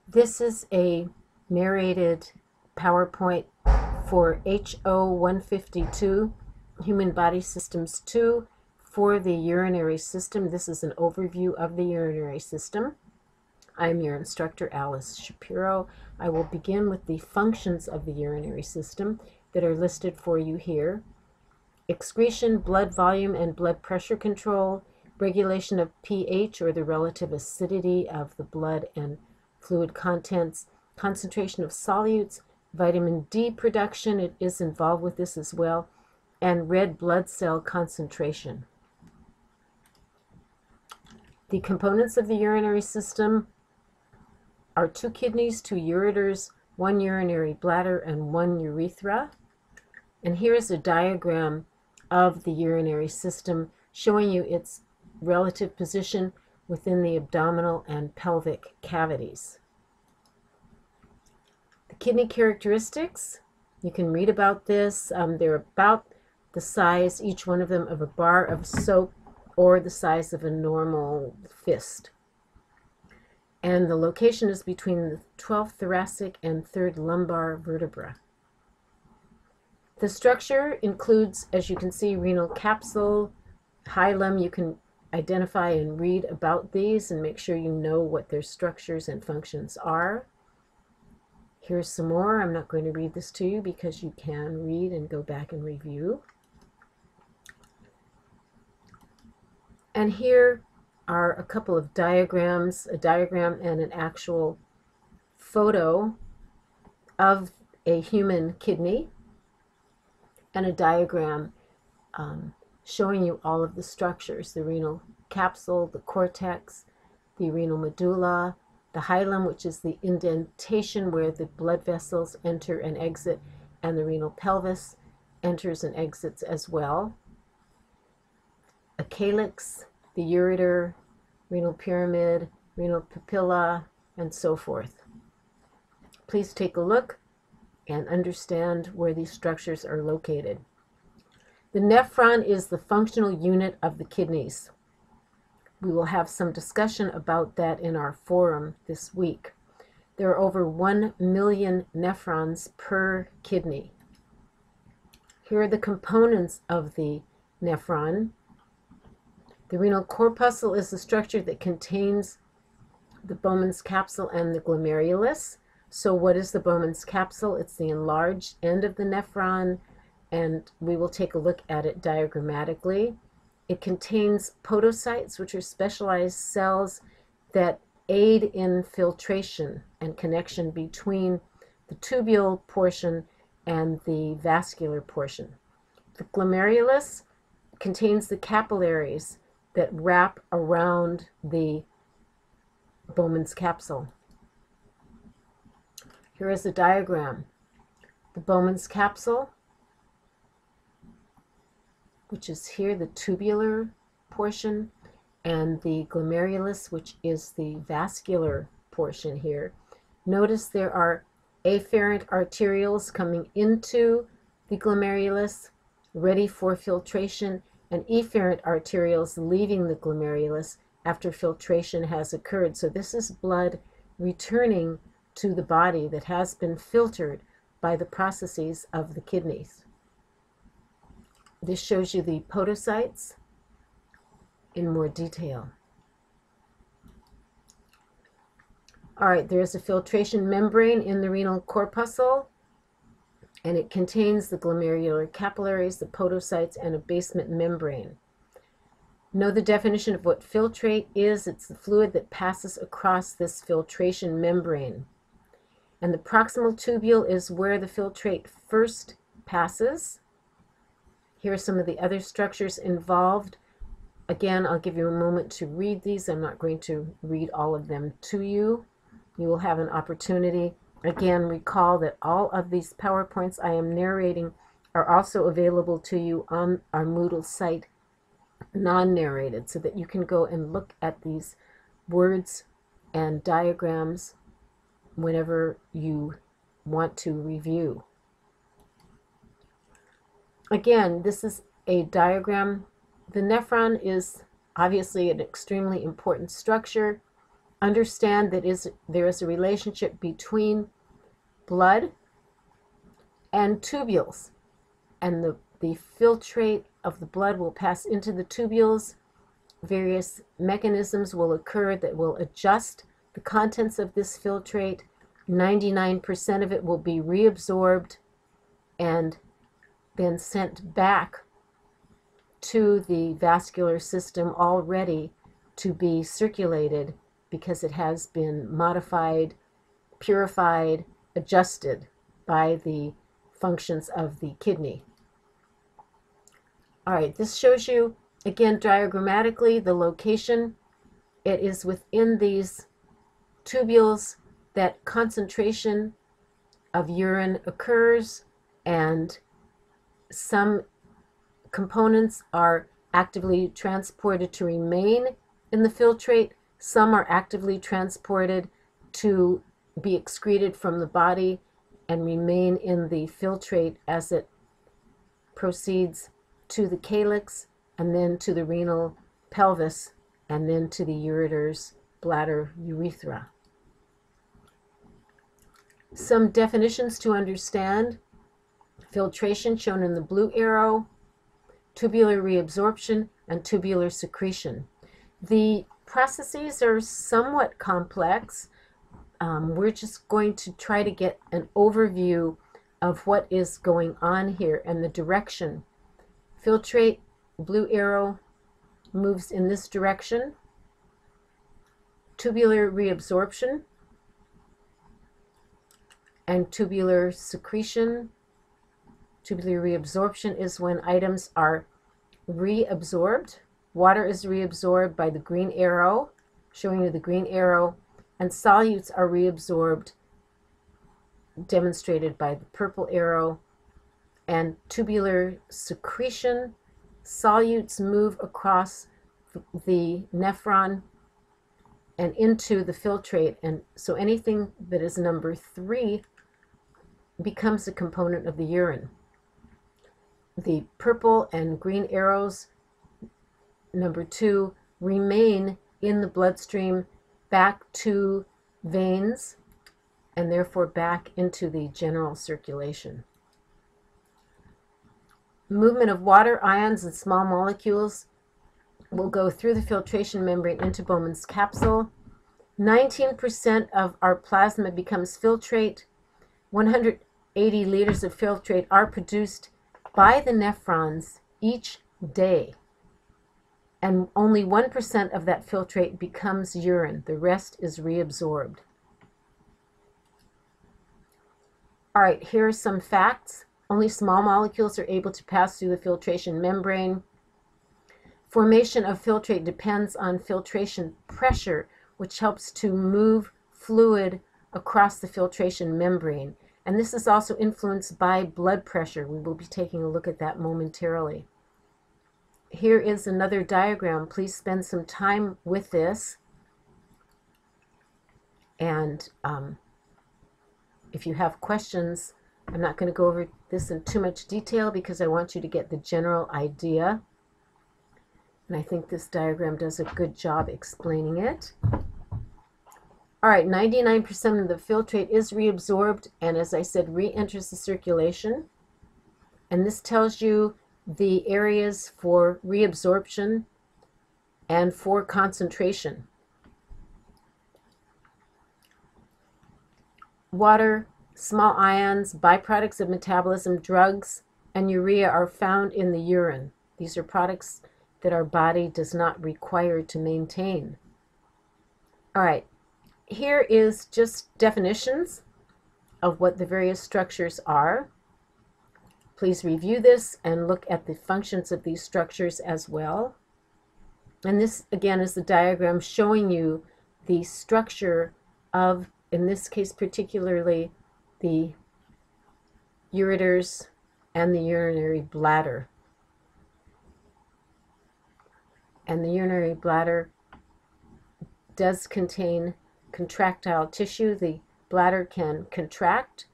This is a narrated PowerPoint for HO152, Human Body Systems 2, for the urinary system. This is an overview of the urinary system. I'm your instructor, Alice Shapiro. I will begin with the functions of the urinary system that are listed for you here. Excretion, blood volume and blood pressure control, regulation of pH, or the relative acidity of the blood and fluid contents, concentration of solutes, vitamin D production, it is involved with this as well, and red blood cell concentration. The components of the urinary system are 2 kidneys, 2 ureters, 1 urinary bladder, and 1 urethra. And here is a diagram of the urinary system showing you its relative position within the abdominal and pelvic cavities. The kidney characteristics, you can read about this. They're about the size, each one of them, of a bar of soap or the size of a normal fist. And the location is between the 12th thoracic and 3rd lumbar vertebra. The structure includes, as you can see, renal capsule, hilum. You can identify and read about these and make sure you know what their structures and functions are. Here's some more. I'm not going to read this to you because you can read and go back and review. And here are a couple of diagrams, a diagram and an actual photo of a human kidney, and a diagram showing you all of the structures: the renal capsule, the cortex, the renal medulla, the hilum, which is the indentation where the blood vessels enter and exit, and the renal pelvis enters and exits as well. A calyx, the ureter, renal pyramid, renal papilla, and so forth. Please take a look and understand where these structures are located. The nephron is the functional unit of the kidneys. We will have some discussion about that in our forum this week. There are over 1 million nephrons per kidney. Here are the components of the nephron. The renal corpuscle is the structure that contains the Bowman's capsule and the glomerulus. So what is the Bowman's capsule? It's the enlarged end of the nephron, and we will take a look at it diagrammatically. It contains podocytes, which are specialized cells that aid in filtration and connection between the tubule portion and the vascular portion. The glomerulus contains the capillaries that wrap around the Bowman's capsule. Here is a diagram. The Bowman's capsule, which is here, the tubular portion, and the glomerulus, which is the vascular portion here. Notice there are afferent arterioles coming into the glomerulus, ready for filtration, and efferent arterioles leaving the glomerulus after filtration has occurred. So this is blood returning to the body that has been filtered by the processes of the kidneys. This shows you the podocytes in more detail. All right, there's a filtration membrane in the renal corpuscle, and it contains the glomerular capillaries, the podocytes, and a basement membrane. Know the definition of what filtrate is. It's the fluid that passes across this filtration membrane. And the proximal tubule is where the filtrate first passes. Here are some of the other structures involved. Again, I'll give you a moment to read these. I'm not going to read all of them to you. You will have an opportunity. Again, recall that all of these PowerPoints I am narrating are also available to you on our Moodle site, non-narrated, so that you can go and look at these words and diagrams whenever you want to review. Again, this is a diagram. The nephron is obviously an extremely important structure. understand that there is a relationship between blood and tubules, and the filtrate of the blood will pass into the tubules. Various mechanisms will occur that will adjust the contents of this filtrate. 99% of it will be reabsorbed and then sent back to the vascular system, all ready to be circulated because it has been modified, purified, adjusted by the functions of the kidney. All right, this shows you, again, diagrammatically, the location. It is within these tubules that concentration of urine occurs, and some components are actively transported to remain in the filtrate. Some are actively transported to be excreted from the body and remain in the filtrate as it proceeds to the calyx, and then to the renal pelvis, and then to the ureters, bladder, urethra. Some definitions to understand: filtration, shown in the blue arrow, tubular reabsorption, and tubular secretion. The processes are somewhat complex. We're just going to try to get an overview of what is going on here and the direction. Filtrate, blue arrow, moves in this direction. Tubular reabsorption and tubular secretion. Tubular reabsorption is when items are reabsorbed. Water is reabsorbed by the green arrow, showing you the green arrow, and solutes are reabsorbed, demonstrated by the purple arrow. And tubular secretion, solutes move across the nephron and into the filtrate, and so anything that is number 3 becomes a component of the urine. The purple and green arrows, number 2, remain in the bloodstream back to veins and therefore back into the general circulation. Movement of water, ions, and small molecules will go through the filtration membrane into Bowman's capsule. 19% of our plasma becomes filtrate. 180 liters of filtrate are produced by the nephrons each day, and only 1% of that filtrate becomes urine. The rest is reabsorbed. All right, here are some facts. Only small molecules are able to pass through the filtration membrane. Formation of filtrate depends on filtration pressure, which helps to move fluid across the filtration membrane. And this is also influenced by blood pressure. We will be taking a look at that momentarily. Here is another diagram. Please spend some time with this. And if you have questions, I'm not going to go over this in too much detail because I want you to get the general idea. And I think this diagram does a good job explaining it. All right, 99% of the filtrate is reabsorbed and, as I said, re-enters the circulation. And this tells you the areas for reabsorption and for concentration. Water, small ions, byproducts of metabolism, drugs, and urea are found in the urine. These are products that our body does not require to maintain. All right, here is just definitions of what the various structures are. Please review this and look at the functions of these structures as well. And this, again, is the diagram showing you the structure of, in this case particularly, the ureters and the urinary bladder. And the urinary bladder does contain contractile tissue. The bladder can contract.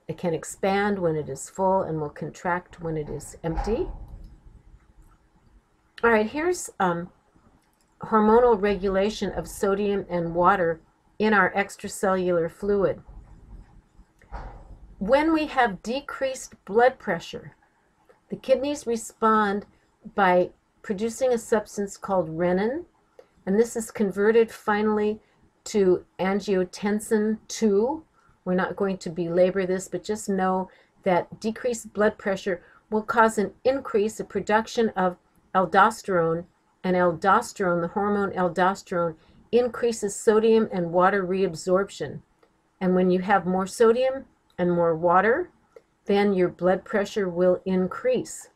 It can expand when it is full and will contract when it is empty. All right, here's hormonal regulation of sodium and water in our extracellular fluid. When we have decreased blood pressure, the kidneys respond by producing a substance called renin, and this is converted finally to angiotensin II. We're not going to belabor this, but just know that decreased blood pressure will cause an increase in production of aldosterone, and aldosterone, the hormone aldosterone, increases sodium and water reabsorption. And when you have more sodium and more water, then your blood pressure will increase.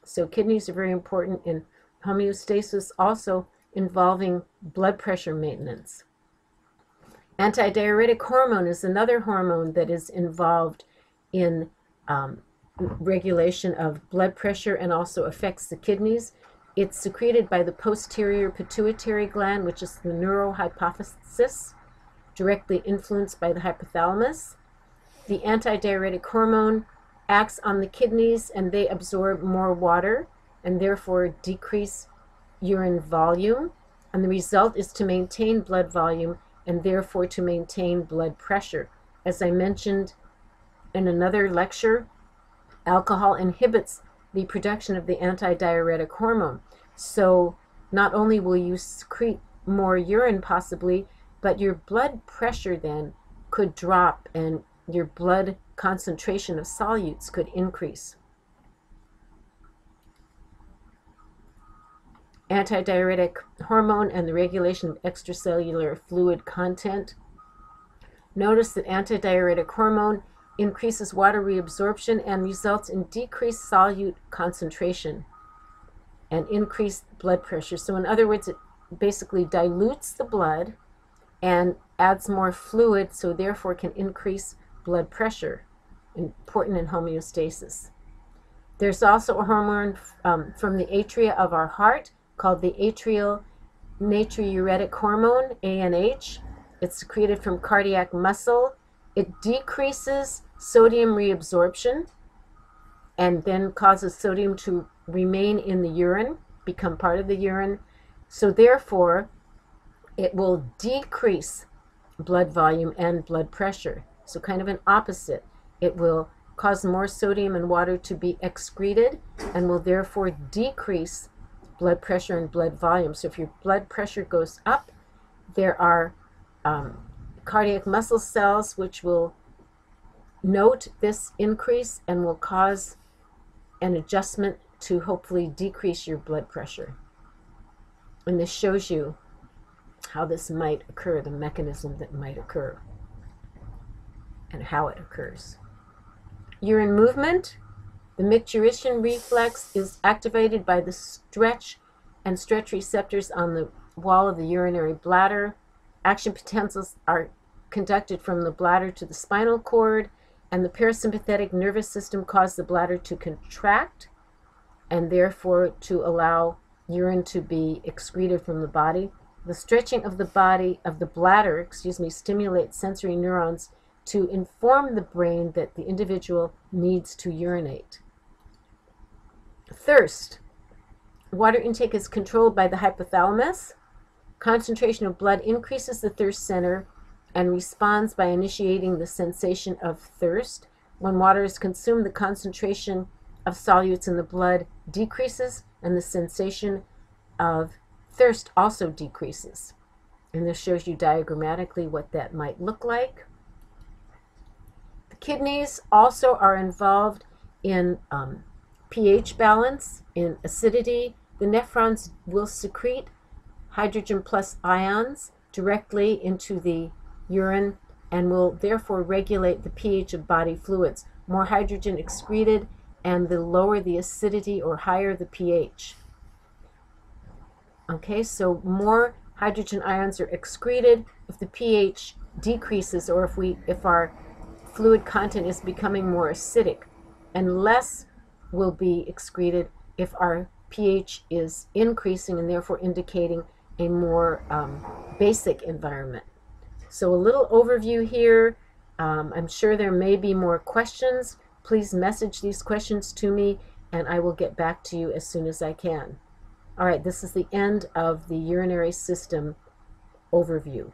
So kidneys are very important in homeostasis, also involving blood pressure maintenance. Antidiuretic hormone is another hormone that is involved in regulation of blood pressure and also affects the kidneys. It's secreted by the posterior pituitary gland, which is the neurohypophysis, directly influenced by the hypothalamus. The antidiuretic hormone acts on the kidneys, and they absorb more water and therefore decrease urine volume. And the result is to maintain blood volume and therefore to maintain blood pressure. As I mentioned in another lecture, alcohol inhibits the production of the antidiuretic hormone. So not only will you secrete more urine possibly, but your blood pressure then could drop and your blood concentration of solutes could increase. Antidiuretic hormone and the regulation of extracellular fluid content. Notice that antidiuretic hormone increases water reabsorption and results in decreased solute concentration and increased blood pressure. So in other words, it basically dilutes the blood and adds more fluid, so therefore can increase blood pressure, important in homeostasis. There's also a hormone from the atria of our heart called the atrial natriuretic hormone, ANH. It's secreted from cardiac muscle. It decreases sodium reabsorption and then causes sodium to remain in the urine, become part of the urine. So therefore, it will decrease blood volume and blood pressure. So kind of an opposite. It will cause more sodium and water to be excreted and will therefore decrease blood pressure and blood volume. So if your blood pressure goes up, there are cardiac muscle cells which will note this increase and will cause an adjustment to hopefully decrease your blood pressure. And this shows you how this might occur, the mechanism that might occur, and how it occurs. Urine movement. The micturition reflex is activated by the stretch receptors on the wall of the urinary bladder. Action potentials are conducted from the bladder to the spinal cord, and the parasympathetic nervous system causes the bladder to contract and therefore to allow urine to be excreted from the body. The stretching of the bladder, stimulates sensory neurons to inform the brain that the individual needs to urinate. Thirst. Water intake is controlled by the hypothalamus. Concentration of blood increases the thirst center and responds by initiating the sensation of thirst. When water is consumed, the concentration of solutes in the blood decreases and the sensation of thirst also decreases. And this shows you diagrammatically what that might look like. The kidneys also are involved in pH balance, in acidity. The nephrons will secrete hydrogen plus ions directly into the urine and will therefore regulate the pH of body fluids. More hydrogen excreted, and the lower the acidity or higher the pH. Okay, so more hydrogen ions are excreted if the pH decreases, or if our fluid content is becoming more acidic, and less will be excreted if our pH is increasing and therefore indicating a more basic environment. So a little overview here. I'm sure there may be more questions. Please message these questions to me and I will get back to you as soon as I can. All right, this is the end of the urinary system overview.